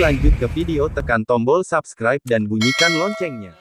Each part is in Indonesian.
lanjut ke video, tekan tombol subscribe dan bunyikan loncengnya.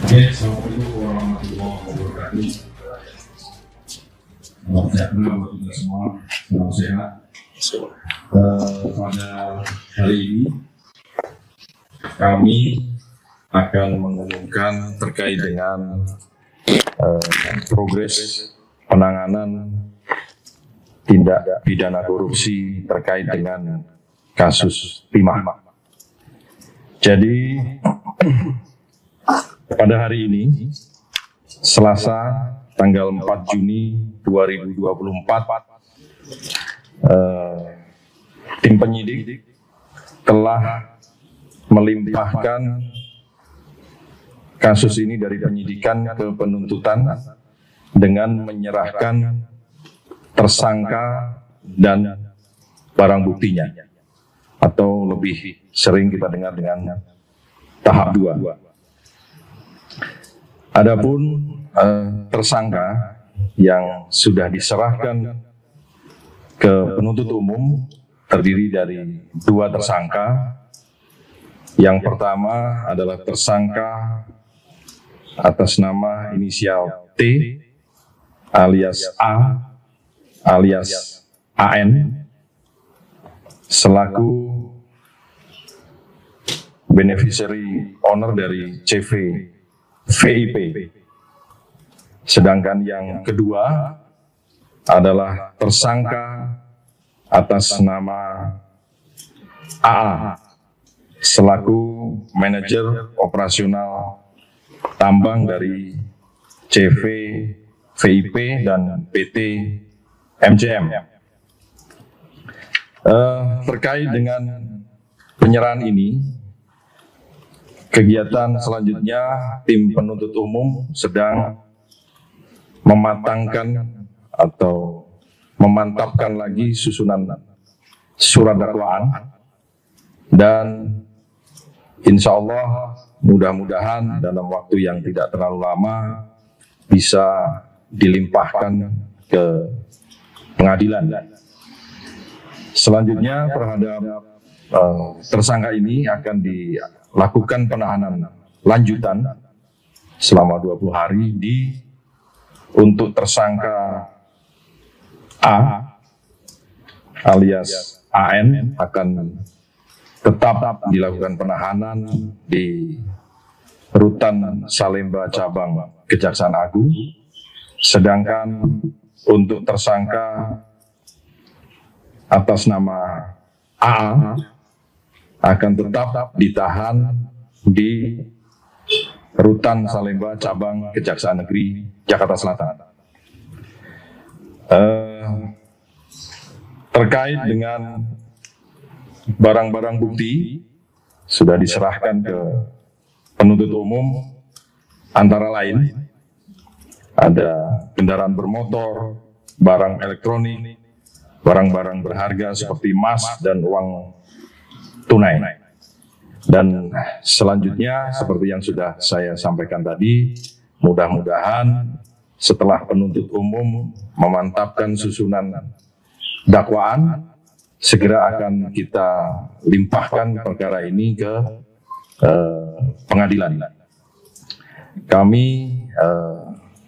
Assalamualaikum warahmatullahi wabarakatuh. Sejahtera buat kita semua, salam sehat. Pada hari ini kami akan mengumumkan terkait dengan progres penanganan tindak pidana korupsi terkait dengan kasus timah. Jadi pada hari ini, Selasa, tanggal 4 Juni 2024, tim penyidik telah melimpahkan kasus ini dari penyidikan ke penuntutan dengan menyerahkan tersangka dan barang buktinya, atau lebih sering kita dengar dengan tahap 2. Adapun tersangka yang sudah diserahkan ke penuntut umum terdiri dari 2 tersangka. Yang pertama adalah tersangka atas nama inisial T alias A alias AN selaku beneficiary owner dari CV VIP. Sedangkan yang kedua adalah tersangka atas nama AA selaku manajer operasional tambang dari CV VIP dan PT MCM. Terkait dengan penyerahan ini, kegiatan selanjutnya tim penuntut umum sedang mematangkan atau memantapkan lagi susunan surat dakwaan, dan insya Allah mudah-mudahan dalam waktu yang tidak terlalu lama bisa dilimpahkan ke pengadilan. Selanjutnya terhadap tersangka ini akan dilakukan penahanan lanjutan selama 20 hari untuk tersangka A alias AN akan tetap dilakukan penahanan di Rutan Salemba Cabang Kejaksaan Agung. Sedangkan untuk tersangka atas nama AA akan tetap ditahan di Rutan Salemba Cabang Kejaksaan Negeri Jakarta Selatan. Terkait dengan barang-barang bukti sudah diserahkan ke penuntut umum, antara lain ada kendaraan bermotor, barang elektronik, barang-barang berharga seperti emas dan uang tunai. Dan selanjutnya seperti yang sudah saya sampaikan tadi, mudah-mudahan setelah penuntut umum memantapkan susunan dakwaan, segera akan kita limpahkan perkara ini ke pengadilan. Kami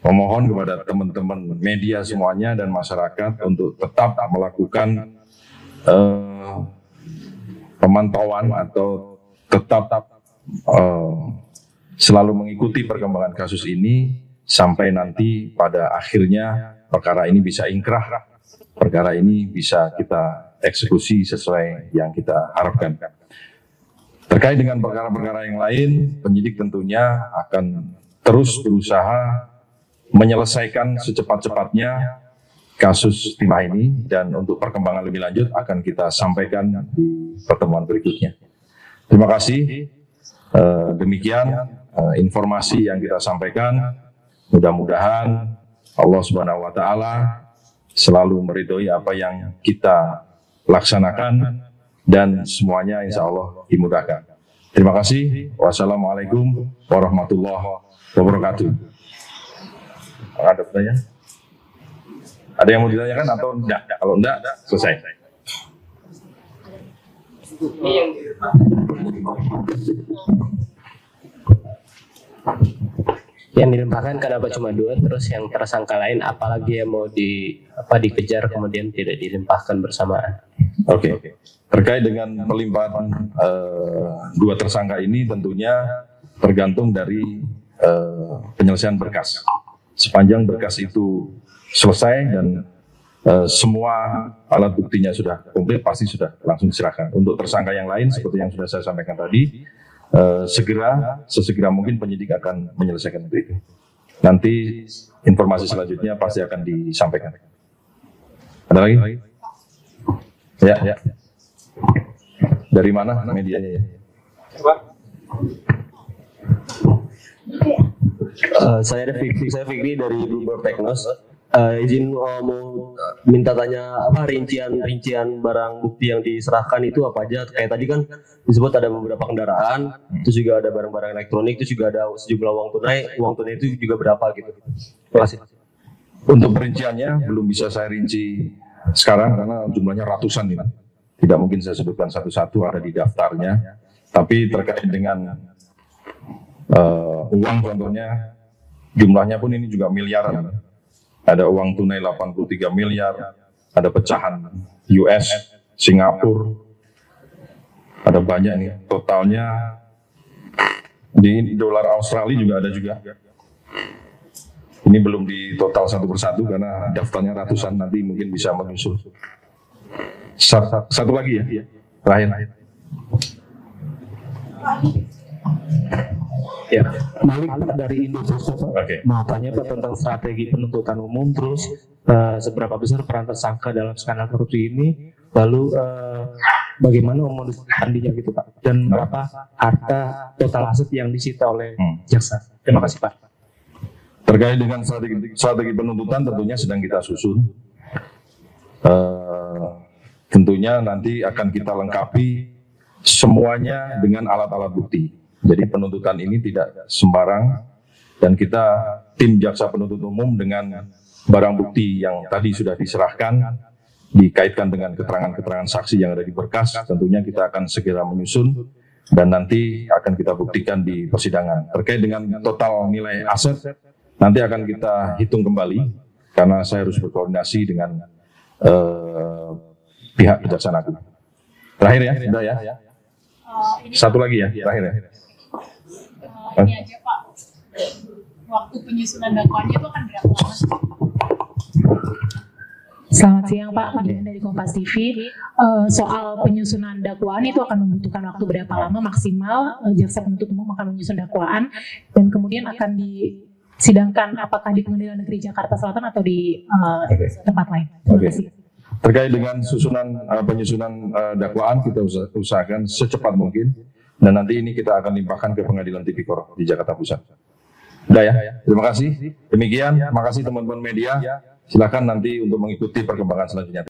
memohon kepada teman-teman media semuanya dan masyarakat untuk tetap melakukan pemantauan atau tetap selalu mengikuti perkembangan kasus ini sampai nanti pada akhirnya perkara ini bisa ingkrah, perkara ini bisa kita eksekusi sesuai yang kita harapkan. Terkait dengan perkara-perkara yang lain, penyidik tentunya akan terus berusaha menyelesaikan secepat-cepatnya kasus timah ini, dan untuk perkembangan lebih lanjut akan kita sampaikan di pertemuan berikutnya. Terima kasih. Demikian informasi yang kita sampaikan. Mudah-mudahan Allah Subhanahu wa Ta'ala selalu meridhoi apa yang kita laksanakan dan semuanya insya Allah dimudahkan. Terima kasih. Wassalamualaikum warahmatullahi wabarakatuh. Ada pertanyaan? Ada yang mau ditanyakan atau enggak? Kalau enggak, selesai. Yang dilimpahkan kenapa cuma 2, terus yang tersangka lain apalagi yang mau dikejar kemudian tidak dilimpahkan bersamaan? Oke. Terkait dengan pelimpahan 2 tersangka ini tentunya tergantung dari penyelesaian berkas. Sepanjang berkas itu selesai dan semua alat buktinya sudah komplit, pasti sudah langsung diserahkan. Untuk tersangka yang lain seperti yang sudah saya sampaikan tadi, sesegera mungkin penyidik akan menyelesaikan itu. Nanti informasi selanjutnya pasti akan disampaikan. Ada lagi? Ya. Dari mana medianya ya? Saya Fikri dari Bloomberg Teknos. Izin mau minta tanya rincian barang bukti yang diserahkan itu apa aja? Kayak tadi kan disebut ada beberapa kendaraan, terus juga ada barang-barang elektronik, terus juga ada sejumlah uang tunai itu juga berapa gitu? Terima kasih. Untuk perinciannya belum bisa saya rinci sekarang karena jumlahnya ratusan ini. Tidak mungkin saya sebutkan satu-satu, ada di daftarnya. Tapi terkait dengan uang contohnya, jumlahnya pun ini juga miliaran. Ada uang tunai 83 miliar, ada pecahan US, Singapura, ada banyak nih. Totalnya di dolar Australia juga ada juga. Ini belum di total satu persatu karena daftarnya ratusan, nanti mungkin bisa menyusul. Satu lagi ya, terakhir. Ya, Malik dari Indofoto. Oke. Mau tanya Pak tentang strategi penuntutan umum, terus seberapa besar peran tersangka dalam skandal korupsi ini, lalu bagaimana modus operandinya gitu Pak, dan berapa harta total aset yang disita oleh jaksa. Terima kasih Pak. Terkait dengan strategi penuntutan tentunya sedang kita susun. Tentunya nanti akan kita lengkapi semuanya dengan alat-alat bukti. Jadi penuntutan ini tidak sembarang, dan kita tim jaksa penuntut umum dengan barang bukti yang tadi sudah diserahkan dikaitkan dengan keterangan-keterangan saksi yang ada di berkas, tentunya kita akan segera menyusun dan nanti akan kita buktikan di persidangan. Terkait dengan total nilai aset nanti akan kita hitung kembali karena saya harus berkoordinasi dengan pihak Kejaksaan Agung. Terakhir ya, sudah ya. Satu lagi ya, terakhir ya. Ini aja Pak, waktu penyusunan dakwaannya itu akan berapa lama? Selamat siang Pak, Madian dari Kompas TV. Soal penyusunan dakwaan itu akan membutuhkan waktu berapa lama maksimal jaksa penuntut umum akan menyusun dakwaan, dan kemudian akan disidangkan apakah di Pengadilan Negeri Jakarta Selatan atau di tempat lain? Terima kasih. Terkait dengan penyusunan dakwaan, kita usahakan secepat mungkin, dan nanti ini kita akan limpahkan ke Pengadilan Tipikor di Jakarta Pusat. Udah ya, terima kasih. Demikian, terima kasih teman-teman media. Silakan nanti untuk mengikuti perkembangan selanjutnya.